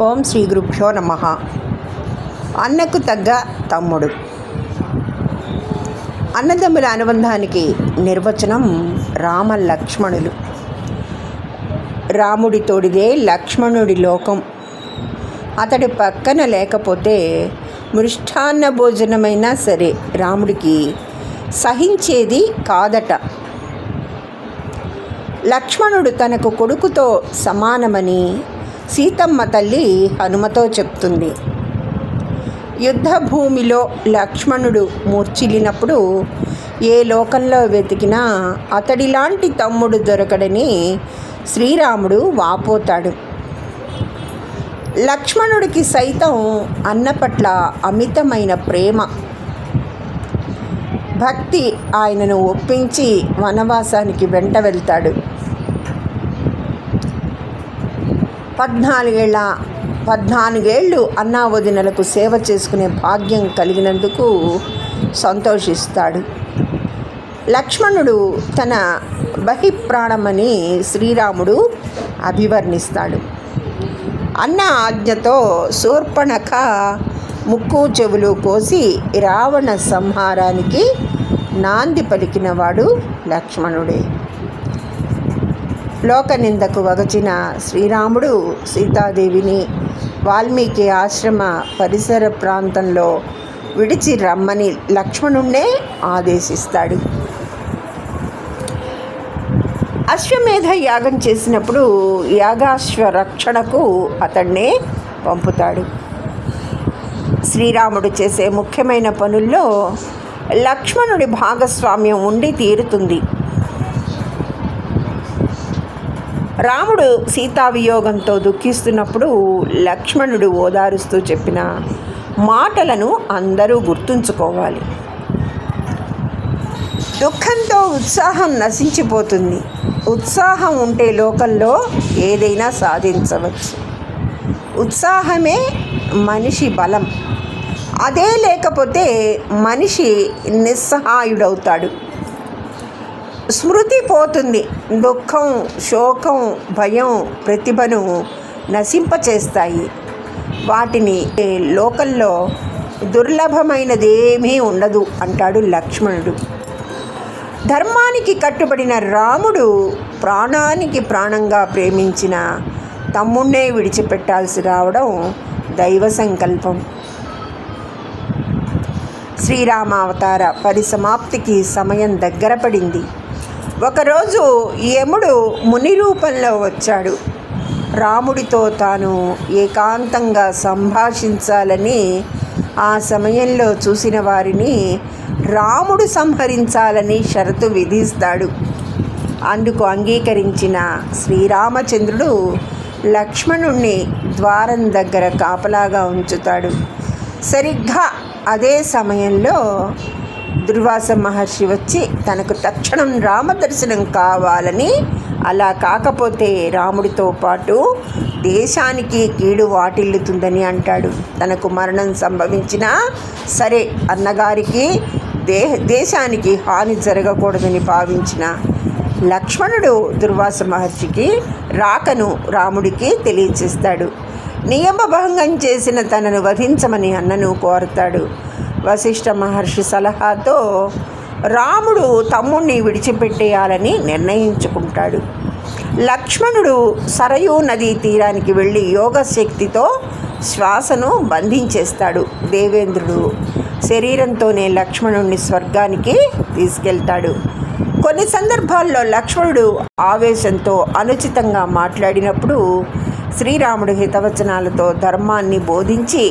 ఓం శ్రీ గురుభ్యో నమః. అన్నకు తగ్గ తమ్ముడు. అన్నదమ్ముల అనుబంధానికి నిర్వచనం రామ లక్ష్మణులు. రాముడి తోడిదే లక్ష్మణుడి లోకం. అతడి పక్కన లేకపోతే మృష్టాన్న భోజనమైనా సరే రాముడికి సహించేది కాదట. లక్ష్మణుడు తనకు కొడుకుతో సమానమని సీతమ్మ తల్లి హనుమతో చెప్తుంది. యుద్ధ భూమిలో లక్ష్మణుడు మూర్ఛిల్లినప్పుడు ఏ లోకంలో వెతికినా అతడిలాంటి తమ్ముడు దొరకడని శ్రీరాముడు వాపోతాడు. లక్ష్మణుడికి సైతం అన్న పట్ల అమితమైన ప్రేమ, భక్తి ఆయనను ఒప్పించి వనవాసానికి వెంట వెళ్తాడు. 14 అన్నా వదినలకు సేవ చేసుకునే భాగ్యం కలిగినందుకు సంతోషిస్తాడు. లక్ష్మణుడు తన బహిప్రాణమని శ్రీరాముడు అభివర్ణిస్తాడు. అన్న ఆజ్ఞతో శూర్పణఖ ముక్కు చెవులు కోసి రావణ సంహారానికి నాంది పలికినవాడు లక్ష్మణుడే. లోకనిందకు వగచిన శ్రీరాముడు సీతాదేవిని వాల్మీకి ఆశ్రమ పరిసర ప్రాంతంలో విడిచి రమ్మని లక్ష్మణుణ్ణే ఆదేశిస్తాడు. అశ్వమేధ యాగం చేసినప్పుడు యాగాశ్వ రక్షణకు అతన్నే పంపుతాడు. శ్రీరాముడు చేసే ముఖ్యమైన పనుల్లో లక్ష్మణుడి భాగస్వామ్యం ఉండి తీరుతుంది. రాముడు సీతావియోగంతో దుఃఖిస్తున్నప్పుడు లక్ష్మణుడు ఓదారుస్తూ చెప్పిన మాటలను అందరూ గుర్తుంచుకోవాలి. దుఃఖంతో ఉత్సాహం నశించిపోతుంది. ఉత్సాహం ఉంటే లోకంలో ఏదైనా సాధించవచ్చు. ఉత్సాహమే మనిషి బలం. అదే లేకపోతే మనిషి నిస్సహాయుడవుతాడు. స్మృతి పోతుంది. దుఃఖం, శోకం, భయం ప్రతిభను నశింపచేస్తాయి. వాటిని లోకంలో దుర్లభమైనదేమీ ఉండదు అంటాడు లక్ష్మణుడు. ధర్మానికి కట్టుబడిన రాముడు ప్రాణానికి ప్రాణంగా ప్రేమించిన తమ్ముణ్ణే విడిచిపెట్టాల్సి రావడం దైవ సంకల్పం. శ్రీరామావతార పరిసమాప్తికి సమయం దగ్గర పడింది. ఒకరోజు యముడు ముని రూపంలో వచ్చాడు. రాముడితో తాను ఏకాంతంగా సంభాషించాలని ఆ సమయంలో చూసిన వారిని రాముడు సంహరించాలని షరతు విధిస్తాడు. అందుకు అంగీకరించిన శ్రీరామచంద్రుడు లక్ష్మణుణ్ణి ద్వారం దగ్గర కాపలాగా ఉంచుతాడు. సరిగ్గా అదే సమయంలో దుర్వాస మహర్షి వచ్చి తనకు తక్షణం రామదర్శనం కావాలని, అలా కాకపోతే రాముడితో పాటు దేశానికి కీడు వాటిల్లుతుందని అంటాడు. తనకు మరణం సంభవించినా సరే అన్నగారికి దేశానికి హాని జరగకూడదని భావించిన లక్ష్మణుడు దుర్వాస మహర్షికి రాకను రాముడికి తెలియచేస్తాడు. నియమభంగం చేసిన తనను వధించమని అన్నను కోరతాడు. వశిష్ఠ మహర్షి సలహాతో రాముడు తమ్ముణ్ణి విడిచిపెట్టేయాలని నిర్ణయించుకుంటాడు. లక్ష్మణుడు సరయూ నదీ తీరానికి వెళ్ళి యోగశక్తితో శ్వాసను బంధించేస్తాడు. దేవేంద్రుడు శరీరంతోనే లక్ష్మణుడిని స్వర్గానికి తీసుకెళ్తాడు. కొన్ని సందర్భాల్లో లక్ష్మణుడు ఆవేశంతో అనుచితంగా మాట్లాడినప్పుడు శ్రీరాముడు హితవచనాలతో ధర్మాన్ని బోధించి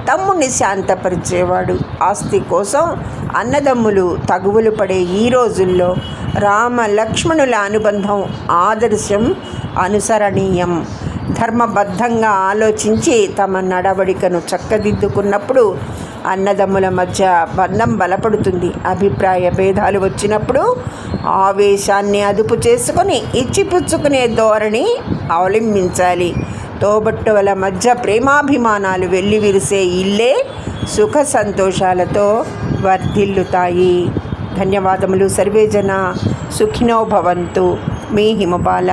తమ్ముణ్ణి శాంతపరిచేవాడు. ఆస్తి కోసం అన్నదమ్ములు తగువులు పడే ఈ రోజుల్లో రామ లక్ష్మణుల అనుబంధం ఆదర్శం, అనుసరణీయం. ధర్మబద్ధంగా ఆలోచించి తమ నడవడికను చక్కదిద్దుకున్నప్పుడు అన్నదమ్ముల మధ్య బంధం బలపడుతుంది. అభిప్రాయ భేదాలు వచ్చినప్పుడు ఆవేశాన్ని అదుపు చేసుకొని ఇచ్చిపుచ్చుకునే ధోరణి అవలంబించాలి. తోబట్టువుల మధ్య ప్రేమాభిమానాలు వెల్లివిరిసే ఇల్లే సుఖ సంతోషాలతో వర్ధిల్లుతాయి. ధన్యవాదములు. సర్వే జన సుఖినో భవంతు. మీ హిమబాల.